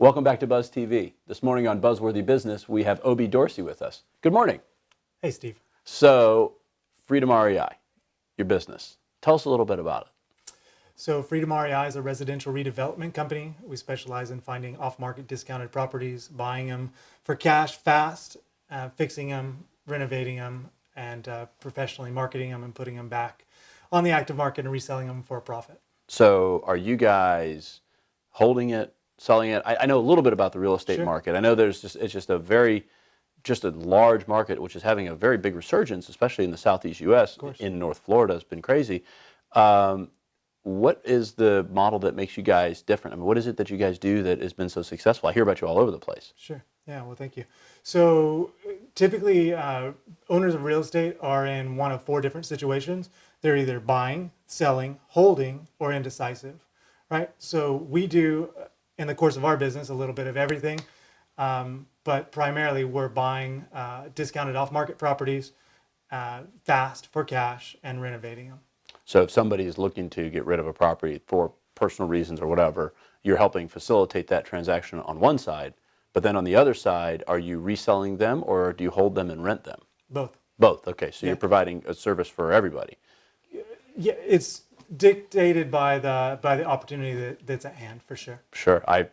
Welcome back to Buzz TV. This morning on Buzzworthy Business, we have ObI Dorsey with us. Good morning. Hey, Steve. So, Freedom REI, your business. Tell us a little bit about it. So Freedom REI is a residential redevelopment company. We specialize in finding off-market discounted properties, buying them for cash fast, fixing them, renovating them, and professionally marketing them and putting them back on the active market and reselling them for a profit. So, are you guys holding it, selling it? I know a little bit about the real estate Sure. market. I know it's just a large market, which is having a very big resurgence, especially in the Southeast U.S. In North Florida, it's been crazy. What is the model that makes you guys different? I mean, what is it that you guys do that has been so successful? I hear about you all over the place. Sure. Yeah, well, thank you. So typically, owners of real estate are in one of four different situations. They're either buying, selling, holding, or indecisive, right? So we do, in the course of our business, a little bit of everything, but primarily we're buying discounted off-market properties fast for cash and renovating them. So if somebody is looking to get rid of a property for personal reasons or whatever, you're helping facilitate that transaction on one side, but then on the other side, are you reselling them or do you hold them and rent them? Both. Both, okay. So you're providing a service for everybody. Yeah, it's dictated by the opportunity that's at hand, for sure. Sure. I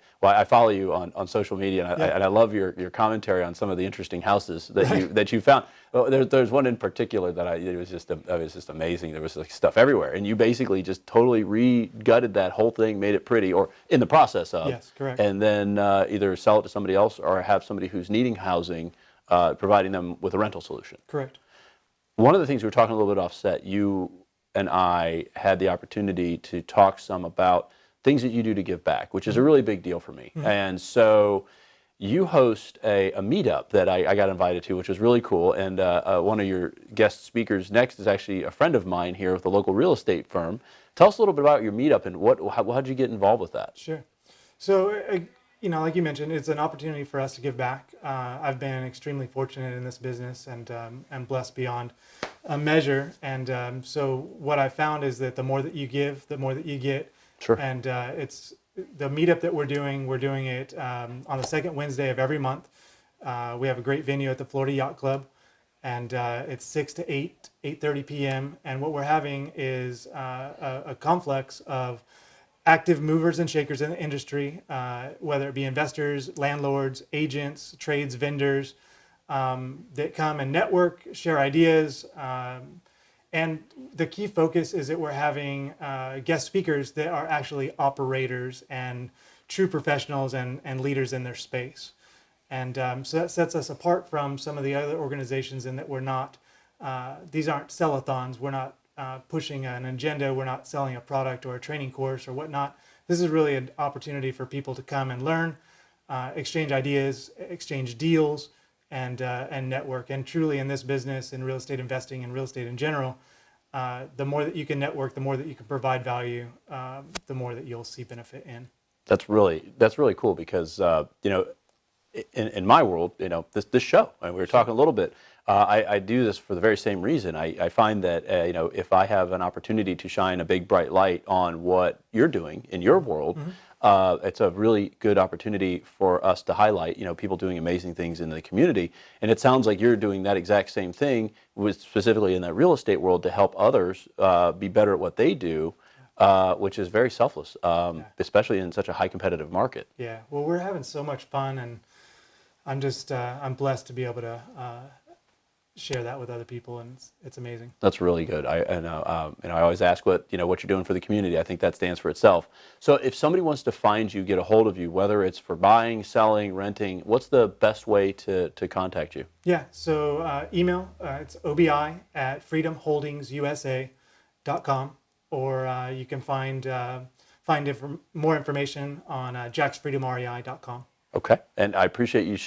follow you on social media, and I love your commentary on some of the interesting houses that you found. Well, there's one in particular that it was just amazing. There was like stuff everywhere, and you basically just totally re-gutted that whole thing, made it pretty, or in the process of. Yes, correct. And then either sell it to somebody else or have somebody who's needing housing, providing them with a rental solution. Correct. One of the things we were talking a little bit offset, you and I had the opportunity to talk some about things that you do to give back, which is a really big deal for me. Mm-hmm. And so you host a meetup that I got invited to, which was really cool. And one of your guest speakers next is actually a friend of mine here with a local real estate firm. Tell us a little bit about your meetup and how did you get involved with that? Sure. So, like you mentioned, it's an opportunity for us to give back. I've been extremely fortunate in this business and blessed beyond a measure. And so what I found is that the more that you give, the more that you get. Sure. And it's the meetup that we're doing it on the second Wednesday of every month. We have a great venue at the Florida Yacht Club, and it's 6 to 8:30 p.m. And what we're having is a conflux of active movers and shakers in the industry, whether it be investors, landlords, agents, trades, vendors, that come and network, share ideas. And the key focus is that we're having guest speakers that are actually operators and true professionals and leaders in their space. And so that sets us apart from some of the other organizations in that we're not, these aren't sell-a-thons, we're not pushing an agenda, we're not selling a product or a training course or whatnot. This is really an opportunity for people to come and learn, exchange ideas, exchange deals, and network. And truly in this business, in real estate investing and real estate in general, the more that you can network, the more that you can provide value, the more that you'll see benefit in. That's really cool because in my world, this show, and we were talking a little bit, I do this for the very same reason. I find that if I have an opportunity to shine a big bright light on what you're doing in your world, it's a really good opportunity for us to highlight people doing amazing things in the community. And it sounds like you're doing that exact same thing, specifically in that real estate world, to help others be better at what they do. Which is very selfless, especially in such a high competitive market. Yeah, well, we're having so much fun, and I'm blessed to be able to share that with other people, and it's amazing. That's really good. I always ask what you're doing for the community. I think that stands for itself. So if somebody wants to find you, get a hold of you, whether it's for buying, selling, renting, what's the best way to contact you? Yeah, so email, it's obi@freedomholdingsusa.com. Or you can find more information on jacksfreedomrei.com. Okay, and I appreciate you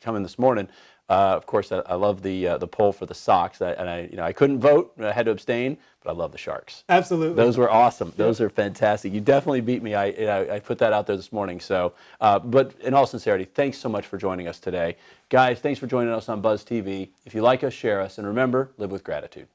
coming this morning. Of course, I love the poll for the Sox, I couldn't vote, I had to abstain, but I love the Sharks. Absolutely, those were awesome. Those are fantastic. You definitely beat me. I put that out there this morning. So, but in all sincerity, thanks so much for joining us today, guys. Thanks for joining us on Buzz TV. If you like us, share us, and remember, live with gratitude.